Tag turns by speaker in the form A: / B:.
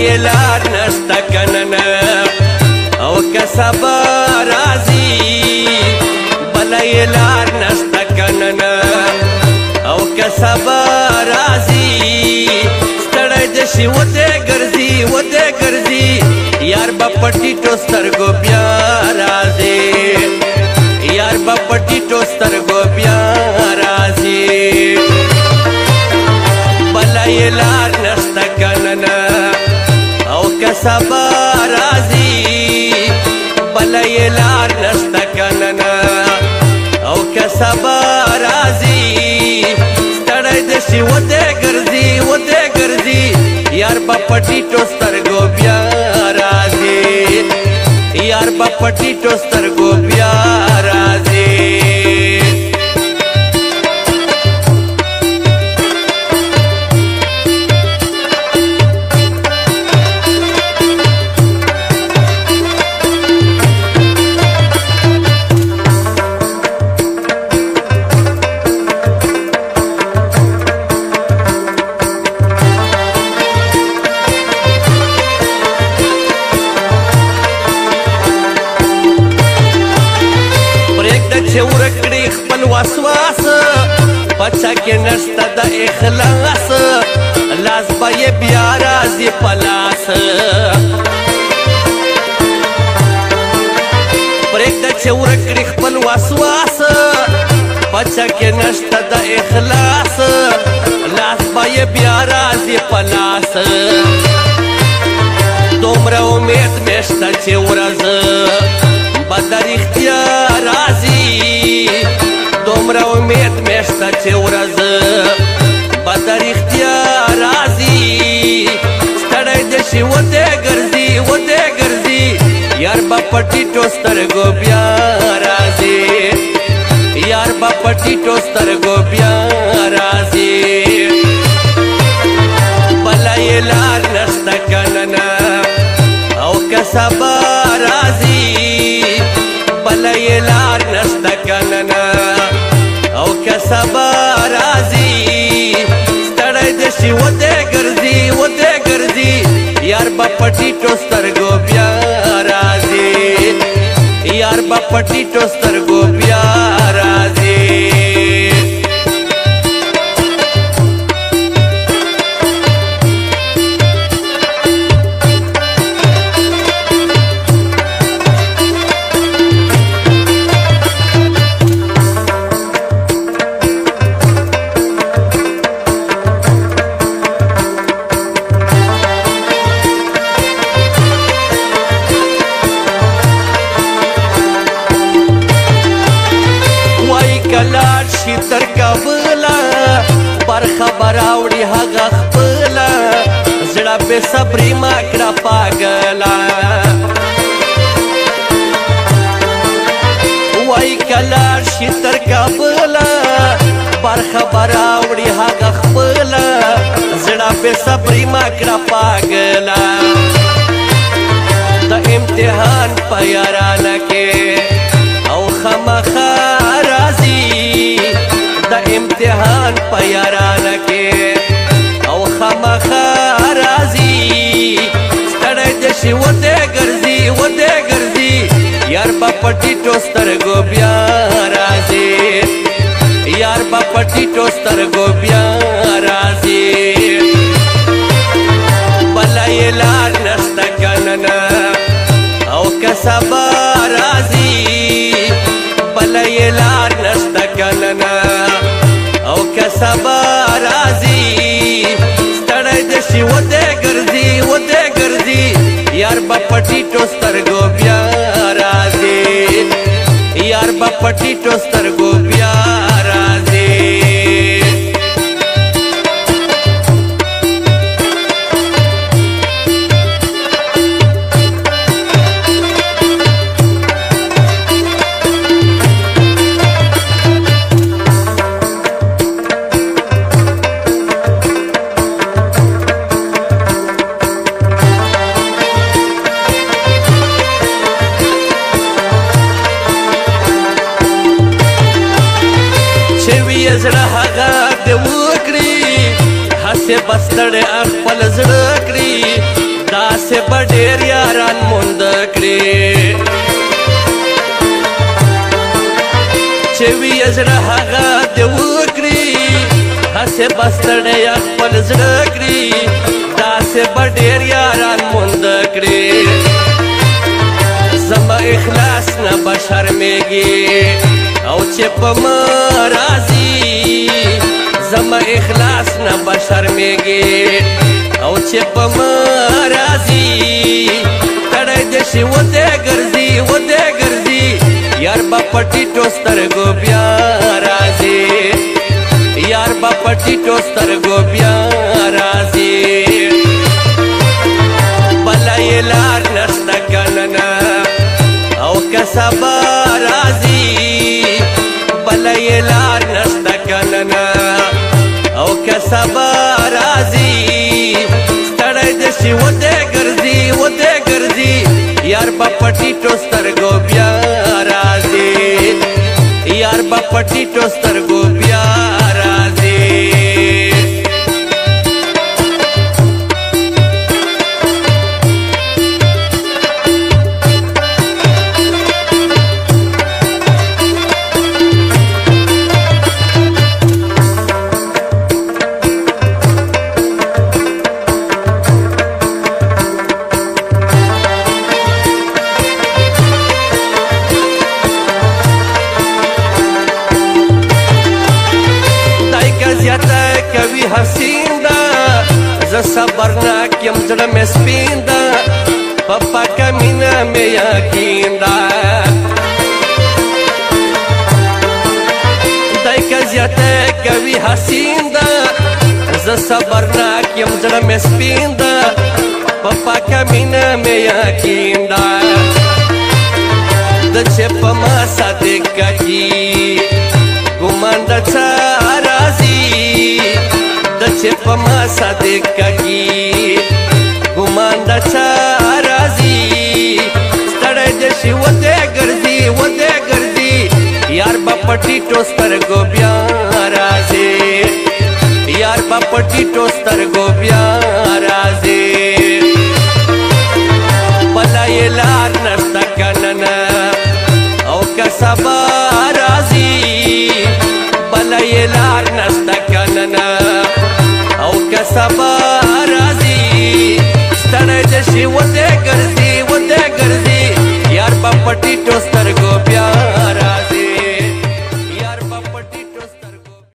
A: یې لار نشته کننه او که سبا راځي بله یې لار نشته کننه او که سبا راځي ستړی د شي وتی ګرځي وتی ګرځي یار به په ټیټو سترګو بیا راځي یار به په ټیټو سترګو بیا راځي بله یې لار نشته کننه او که سبا راځي بله یې لار نشته کننه او که سبا راځي ستړی د شي وتی ګرځي وتی ګرځي یار به په ټیټو سترګو بیا راځي یار به په ټیټو سترګو بیا راځي چې ورکړي خپل وسواس پچا کې نشته د اخلاص لاس به یې بیا راځي په لاس پرېږده چې ورکړي خپل وسواس پچا کې نشته د اخلاص لاس به یې بیا راځي په لاس دومره امید مې شته چې ورځ به د رښتیا راځي دومره امید مې شته چې ورځ به د رښتیا راځي ستړی د شي وتی ګرځي وتی ګرځي یار به په ټیټو سترګو بیا راځي یار به په ټیټو سترګو بیا راځي بله یې لار نشته کننه او که سبا راځي بله یې لار نشته کننه او که سبا راځي ستړی د شي وتی ګرځي وتی ګرځي یار به په ټیټو سترګو بیا راځي یار به په ټیټو سترګو بیا راځي کلار شي تر کابله برخه به راوړي هغه خپله زړه بې صبري ما کړه پاګله وایي کلار شي تر کابله برخه به راوړي هغه خپله زړه بې صبري ما کړه پاګله د امتحان په یارانه کې او خامخا د امتحان په یارانه کې او خامخا راځي ستړی د شي وتی ګرځي وتی ګرځي یار به په ټیټو سترګو بیا راځي یار به په ټیټو سترګو بیا راځي بله یې لار نشته کننه او که سبا راځي بله یې لار نشته کننه او که سبا راځي ستړی د شي وتی ګرځي وتی ګرځي یار به په ټیټو سترګو بیا راځي یار به په ټیټو سترګو بیا راځي زړه هغه دې وکړي هسې بستړی خپل زړه کړي د داسې به ډېر یاران مونده کړي چې وي یې زړه هغه دې وکړي هسې به ستړی خپل زړه کړي داسې به ډېر یاران مونده کړي زما اخلاص نه به شرمېږي او چې په ما راځي زما اخلاص نه به شرمېږي او چې په ما راځي تړی دې شي ودې ګرځي ودې ګرځي یار به په ټیټو سترګو بیا راځي یار به په ټیټو سترګو بیا راځي بله یې لار نشته که نه او که سبا راځي بله یې لار نشته که نه او که سبا راځي ستړی دې شي ودې ګرځي ودې ګرځي یار به په ټیټو سترګو بیا راځي یار به په ټیټو سترګو بیا راځي کوي حسین ده زه صبرناک یم زړه مې سپین ده په پاکه مینه مې یقین ده دی که زیاته کوي حسین ده زه صبرناک یم زړه مې سپین ده په پاکه مینه مې یقین ده د چې په ما صادق کږي ګمان د څه راځي د چې په ما صادق کږي ګمان د څه راځي ستړی دې شي ودې ګرځي ودې ګرځي یار به په ټیټو سترګو بیا راځي یار به په ټیټو سترګو بیا راځي بله یې لار نشته که نه او که سبا راځي بله یې لار نشته که نه او که سبا راځي ستړی دې شي ودې ګرځي ودې ګرځي یار به په ټیټو سترګو بیا